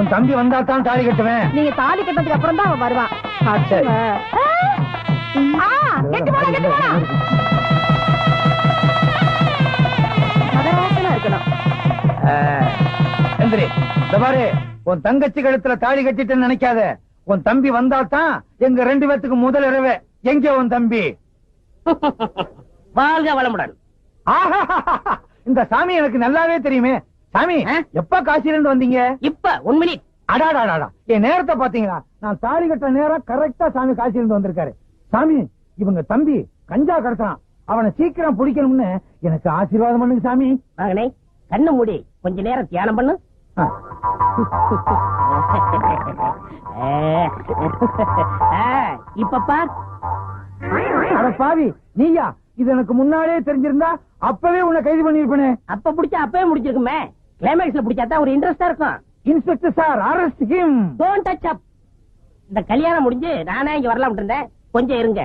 உன் தம்பி வந்தா தான் தாலி கட்டுவேன். நீங்க தாலி கட்டதுக்கு அப்புறம் தான் அவன் வருவான். உன் தங்கச்சி கழுத்துல தாலி கட்டிட்டு நினைக்காத. உன் தம்பி வந்தா தான் எங்க 2 பேத்துக்கு முதல் இரவே. எங்க உன் தம்பி? வாழ்க வளமுடன். இந்த சாமி எனக்கு நல்லாவே தெரியுமே. சாமி, எப்ப காசில இருந்து வந்தீங்க? இப்ப 1 மினிட். அடாடாடா, என் நேரத்தை பாத்தீங்களா? நான் தாலி கட்ட நேரம் கரெக்டா சாமி காசில இருந்து வந்திருக்காரு. சாமி, இவங்க தம்பி கஞ்சா கடத்துறான். அவனை சீக்கிரம் பிடிக்கணும்னு எனக்கு ஆசீர்வாதம் பண்ணுங்க சாமி. மகனே, கண்ணு மூடி கொஞ்ச நேரம் தியானம் பண்ணு. இப்ப பார். அட பாவி, நீயா? இது எனக்கு முன்னாடியே தெரிஞ்சிருந்தா அப்பவே உன்னை கைது பண்ணிருப்பேனே. அப்ப பிடிச்சா அப்பவே முடிச்சிருக்குமே. கிளைமேக்ஸ்ல பிடிச்சாதான் ஒரு இன்ட்ரெஸ்டா இருக்கும். Inspector sir, arrest him. Don't touch up. இந்த கல்யாணம் முடிஞ்சு நானே இங்க வரலாம் இருந்தேன். கொஞ்சம் இருங்க.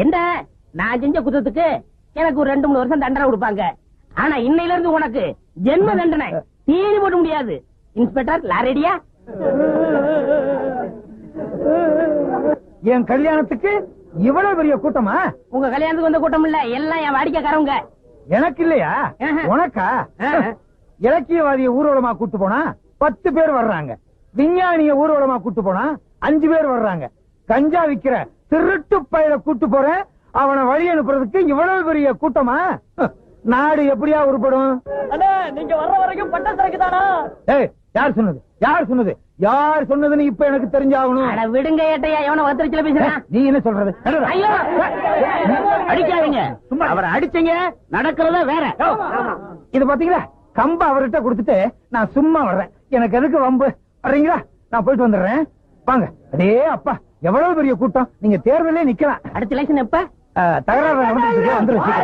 என்ன, நான் செஞ்ச குற்றத்துக்கு எனக்கு ஒரு 2-3 வருஷம் தண்டனை கொடுப்பாங்க. ஆனா இன்னையில இருந்து உனக்கு ஜென்ம தண்டனை. தீனி போட முடியாது. இன்ஸ்பெக்டர், லாரெடியா? என் கல்யாணத்துக்கு இவ்வளவு பெரிய கூட்டமா? உங்க கல்யாணத்துக்கு வந்த கூட்டம் இல்ல, எல்லாம் என் வாடிக்கைக்காரங்க. எனக்கு இல்லையா? உனக்கா? இலக்கியவாதிய ஊர்வலமா கூட்டு போனா 10 பேர் வர்றாங்க. விஞ்ஞானிய ஊர்வலமா கூட்டு போனா 5 பேர் வர்றாங்க. கஞ்சா விக்கிற திருட்டு பையில கூட்டு போறேன், அவனை வழி அனுப்புறதுக்கு இவ்வளவு பெரிய கூட்டமா? நாடு எப்படியா உருப்படும்? நீங்க வர்ற வரைக்கும் பட்ட சரக்கு தானா? யார் சொன்னது? யார் சொன்னது? யார் சொன்னதுன்னு இப்ப எனக்கு தெரிஞ்சாகணும். விடுங்க ஏட்டையா, எவன வத்திரிச்சல பேசுறான். நீ என்ன சொல்றது? அடிக்காதீங்க. அவரை அடிச்சீங்க, நடக்கிறத வேற. இது பாத்தீங்களா? கம்ப அவர்கிட்ட கொடுத்துட்டு நான் சும்மா வர்றேன். எனக்கு எதுக்கு வம்பு? வர்றீங்களா? நான் போயிட்டு வந்துடுறேன். வாங்க. அடே அப்பா, எவ்வளவு பெரிய கூட்டம். நீங்க தேர்தலே நிக்கலாம். அடுத்த எலெக்ஷன் எப்ப? தகராறு வந்துருச்சு.